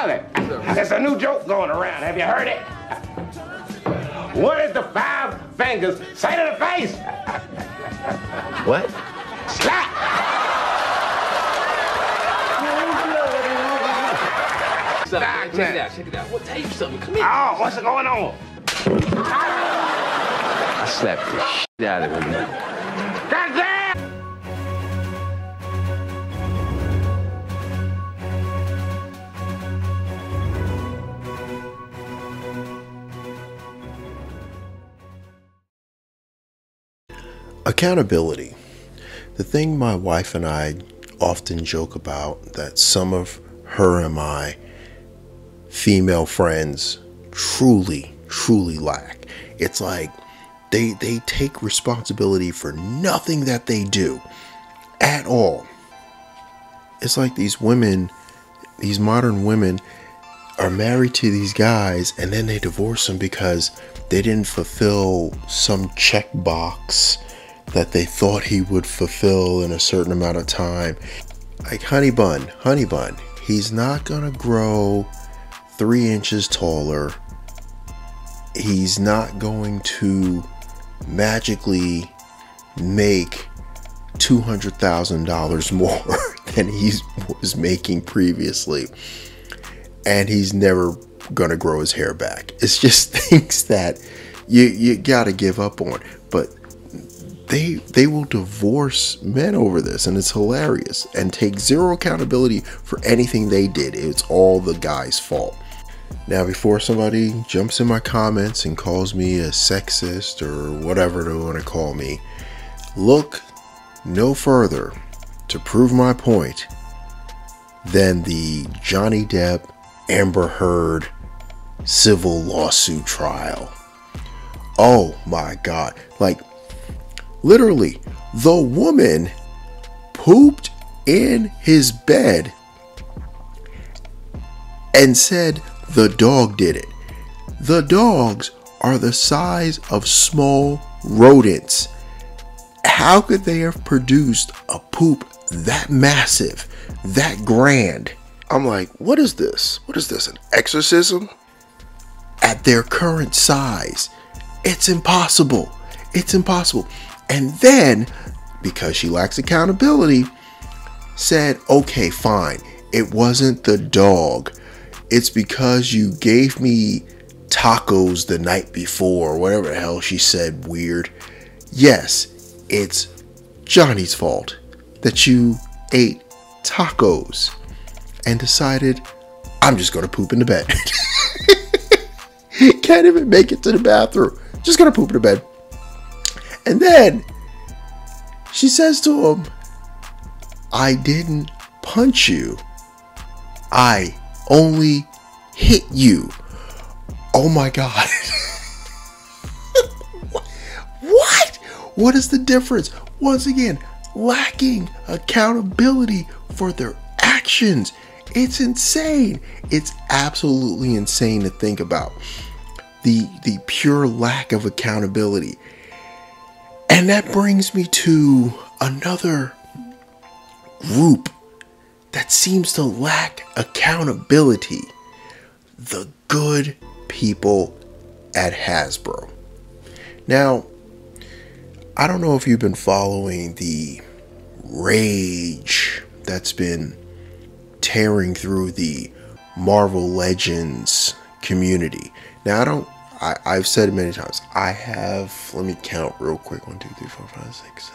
Charlie, there's a new joke going around. Have you heard it? What does the 5 fingers say to the face? What? Slap! Check it out, check it out. Well, tell you something, come here. Oh, what's going on? I slapped the shit out of him. Goddamn! Accountability. The thing my wife and I often joke about that some of her and my female friends truly lack. It's like they take responsibility for nothing that they do at all. It's like these women, these modern women are married to these guys and then they divorce them because they didn't fulfill some checkbox that they thought he would fulfill in a certain amount of time. Like honey bun, he's not gonna grow 3 inches taller. He's not going to magically make $200,000 more than he was making previously. And he's never gonna grow his hair back. It's just things that you gotta give up on. But they will divorce men over this, and it's hilarious, and take zero accountability for anything they did. It's all the guy's fault. Now, before somebody jumps in my comments and calls me a sexist or whatever they want to call me, look no further to prove my point than the Johnny Depp Amber Heard civil lawsuit trial. Oh my God. Like, literally, the woman pooped in his bed and said the dog did it. The dogs are the size of small rodents. How could they have produced a poop that massive, that grand? I'm like, what is this? What is this, an exorcism? At their current size, it's impossible. It's impossible. And then, because she lacks accountability, said, okay, fine, it wasn't the dog. It's because you gave me tacos the night before, or whatever the hell she said, weird. Yes, it's Johnny's fault that you ate tacos and decided, I'm just going to poop in the bed. Can't even make it to the bathroom. Just going to poop in the bed. And then she says to him, I didn't punch you. I only hit you. Oh my God. What? What is the difference? Once again, lacking accountability for their actions. It's insane. It's absolutely insane to think about. The pure lack of accountability. And that brings me to another group that seems to lack accountability. The good people at Hasbro. Now, I don't know if you've been following the rage that's been tearing through the Marvel Legends community. Now, I've said it many times. I have, let me count real quick. 1, 2, 3, 4, 5, 6,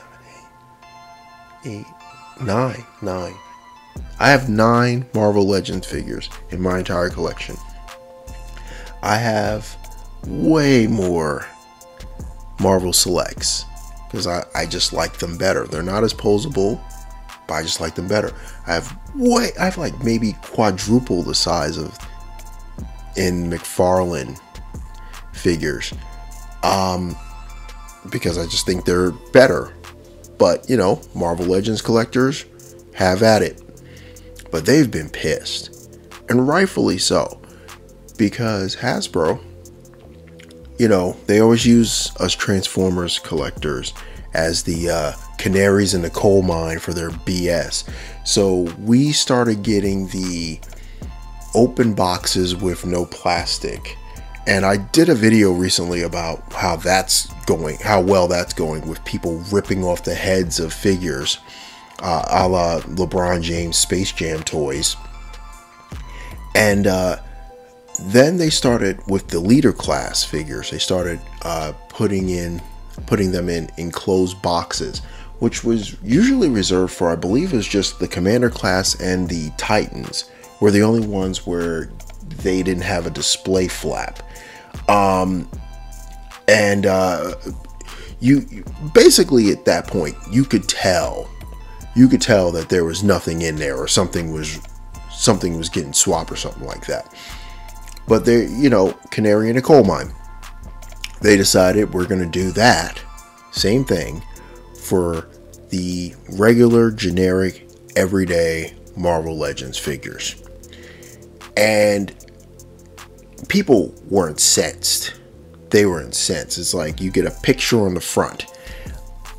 7, 8, 9. I have 9 Marvel Legends figures in my entire collection. I have way more Marvel Selects because I just like them better. They're not as posable, but I just like them better. I have like maybe quadruple the size of in McFarlane figures, because I just think they're better. But you know, Marvel Legends collectors, have at it. But they've been pissed, and rightfully so, because Hasbro, you know, they always use us Transformers collectors as the canaries in the coal mine for their BS. So we started getting the open boxes with no plastic. And I did a video recently about how that's going, how well that's going with people ripping off the heads of figures, a la LeBron James Space Jam toys. And then they started with the leader class figures. They started putting them in enclosed boxes, which was usually reserved for, I believe, is just the Commander class and the Titans were the only ones where they didn't have a display flap. You basically at that point you could tell that there was nothing in there, or something was getting swapped or something like that. But they, canary in a coal mine. They decided we're going to do that same thing for the regular, generic, everyday Marvel Legends figures. And people were incensed. They were incensed. It's like you get a picture on the front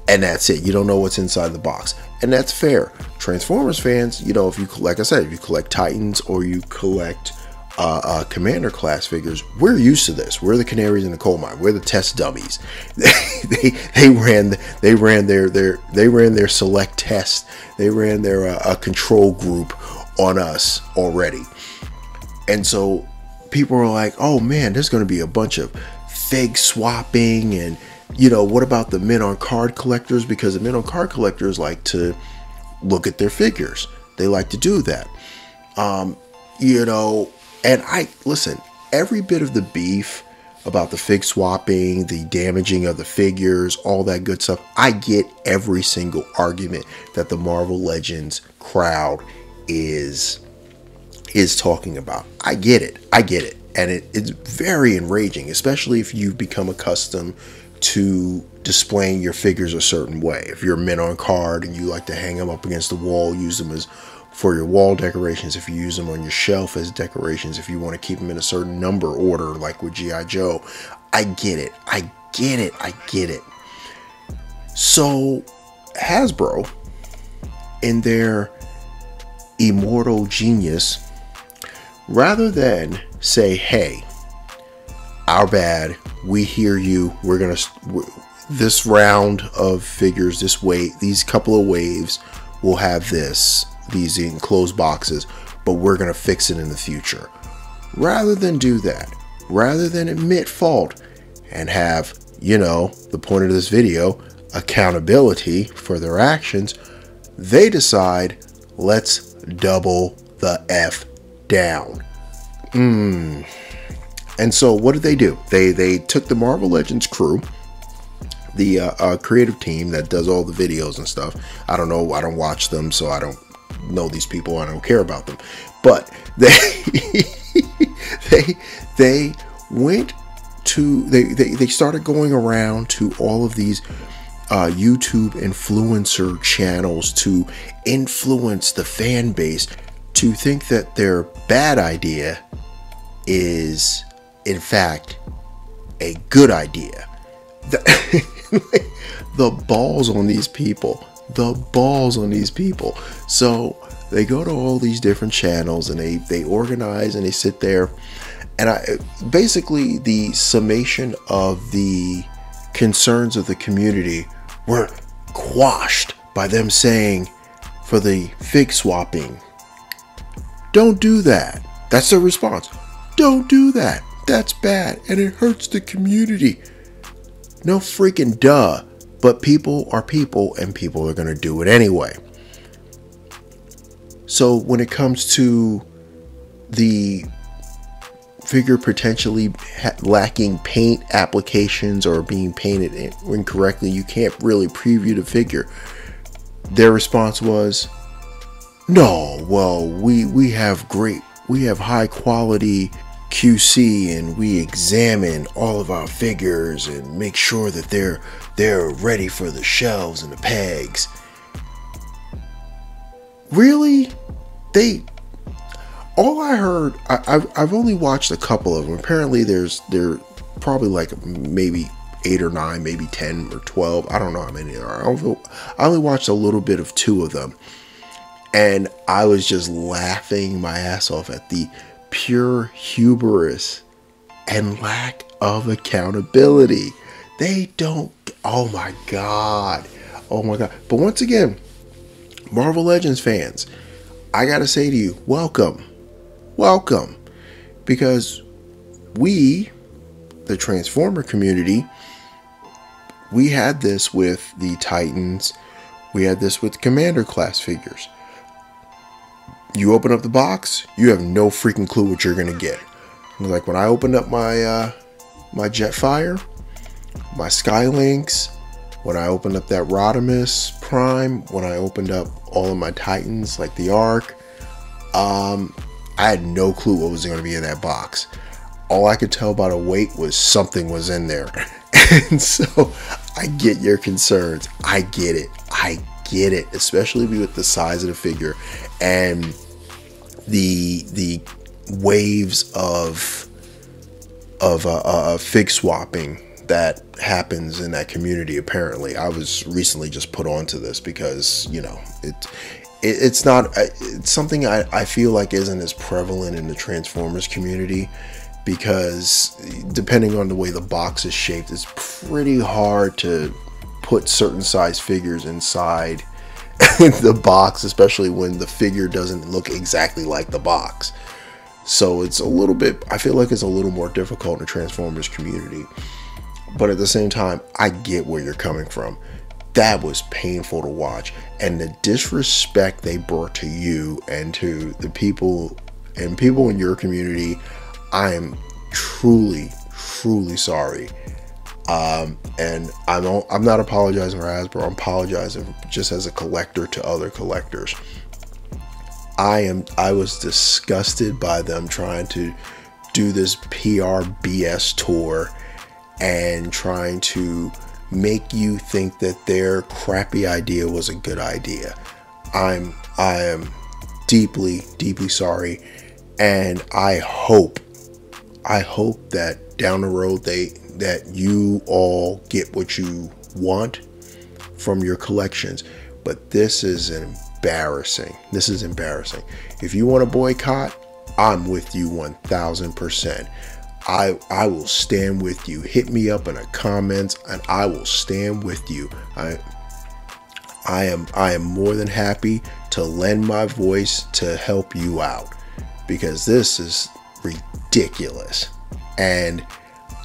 and that's it. You don't know what's inside the box. And that's fair. Transformers fans, if you, like I said, if you collect Titans or you collect Commander class figures, we're used to this. We're the canaries in the coal mine. We're the test dummies. They ran their select test. They ran their control group on us already. And so people are like, oh man, there's going to be a bunch of fig swapping. And what about the men on card collectors? Because the men on card collectors like to look at their figures. They like to do that. And I listen, every bit of the beef about the fig swapping, the damaging of the figures, all that good stuff, I get every single argument that the Marvel Legends crowd is talking about. I get it. And it's very enraging, especially if you've become accustomed to displaying your figures a certain way. If you're a men on card and you like to hang them up against the wall, use them as for your wall decorations, if you use them on your shelf as decorations, if you want to keep them in a certain number order like with G.I. Joe, I get it. So Hasbro, in their immortal genius, rather than say, hey, our bad, we hear you, we're gonna, this round of figures, these couple of waves will have these enclosed boxes, but we're gonna fix it in the future. Rather than do that, rather than admit fault and have, the point of this video, accountability for their actions, they decide, let's double the F down. And so what did they do? They took the Marvel Legends crew, the creative team that does all the videos and stuff. I don't know. I don't watch them, so I don't know these people. I don't care about them. But they they started going around to all of these YouTube influencer channels to influence the fan base to think that their bad idea is in fact a good idea. The balls on these people. So they go to all these different channels and they organize and they sit there, and basically the summation of the concerns of the community were quashed by them saying, for the fig swapping, don't do that. That's their response. Don't do that. That's bad and it hurts the community. No freaking duh. But people are people and people are going to do it anyway. So when it comes to the figure potentially lacking paint applications or being painted incorrectly, you can't really preview the figure. Their response was, no, well, we have high quality QC and we examine all of our figures and make sure that they're ready for the shelves and the pegs. Really? All I heard, I've only watched a couple of them. Apparently they're probably like maybe 8 or 9, maybe 10 or 12. I don't know how many there are. I only watched a little bit of 2 of them. And I was just laughing my ass off at the pure hubris and lack of accountability. They don't, oh my God. Oh my God. But once again, Marvel Legends fans, I gotta say to you, welcome. Welcome. Because we, the Transformer community, we had this with the Titans. We had this with Commander class figures. You open up the box, you have no freaking clue what you're gonna get. Like when I opened up my my Jetfire, my Skylinks, when I opened up that Rodimus Prime, when I opened up all of my Titans like the Ark, I had no clue what was going to be in that box. All I could tell by the weight was something was in there. And so I get your concerns. I get it. I get it, especially with the size of the figure and the waves of fig swapping that happens in that community. Apparently, I was recently just put onto this because, you know, it's something I feel like isn't as prevalent in the Transformers community, because depending on the way the box is shaped, it's pretty hard to put certain size figures inside the box, especially when the figure doesn't look exactly like the box. So it's a little bit, I feel like it's a little more difficult in the Transformers community. But at the same time, I get where you're coming from. That was painful to watch. And the disrespect they brought to you and to the people and people in your community, I am truly, truly sorry. And I'm not apologizing for Hasbro. I'm apologizing just as a collector to other collectors. I was disgusted by them trying to do this PR BS tour and trying to make you think that their crappy idea was a good idea. I am deeply, deeply sorry, and I hope that down the road that you all get what you want from your collections. But this is embarrassing. This is embarrassing. If you want to boycott, I'm with you 1000%. I will stand with you. Hit me up in the comments and I will stand with you. I am more than happy to lend my voice to help you out, because this is ridiculous. And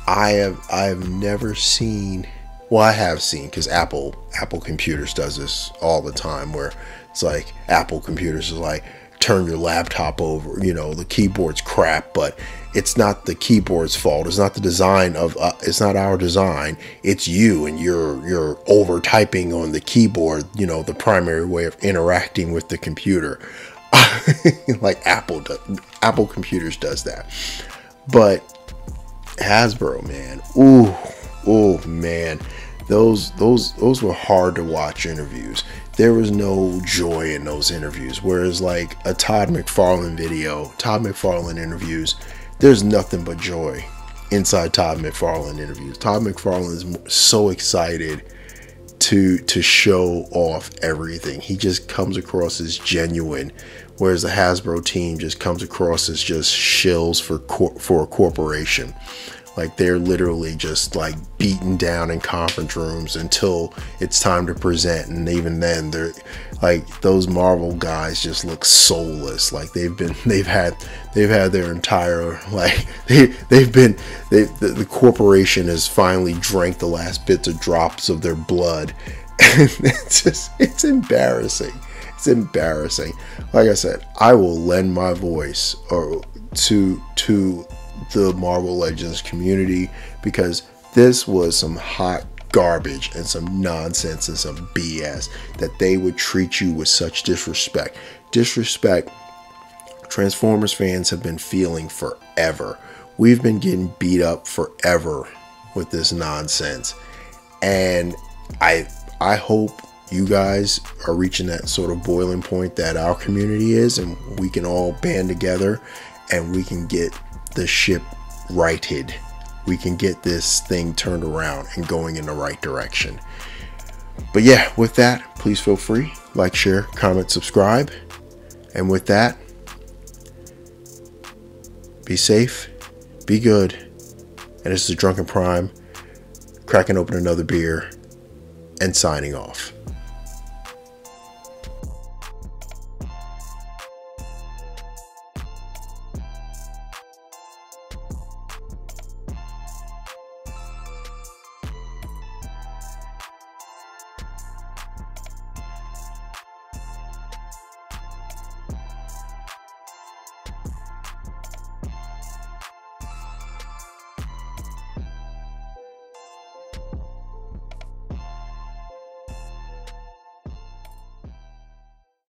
I have never seen, well, I have seen, because Apple Computers does this all the time, where it's like Apple Computers is like, turn your laptop over, you know, the keyboard's crap, but it's not the keyboard's fault. It's not the design of it's not our design. It's you, and you're over typing on the keyboard, you know, the primary way of interacting with the computer. Like Apple Computers does that. But Hasbro, man, oh man, those were hard to watch interviews. There was no joy in those interviews. Whereas like a Todd McFarlane video, Todd McFarlane interviews, there's nothing but joy inside Todd McFarlane interviews. Todd McFarlane is so excited to show off everything. He just comes across as genuine, whereas the Hasbro team just comes across as just shills for a corporation. Like they're literally just like beaten down in conference rooms until it's time to present, and even then they're like, those Marvel guys just look soulless. Like they've had their entire, like the corporation has finally drank the last bits of drops of their blood. And it's embarrassing. It's embarrassing. Like I said, I will lend my voice to the Marvel Legends community, because this was some hot garbage and some nonsense and some BS, that they would treat you with such disrespect. Transformers fans have been feeling forever. We've been getting beat up forever with this nonsense, and I hope you guys are reaching that sort of boiling point that our community is, and we can all band together and we can get the ship righted. We can get this thing turned around and going in the right direction. But yeah, with that, please feel free, like, share, comment, subscribe. And with that, be safe, be good. And this is the Drunken Prime, cracking open another beer and signing off.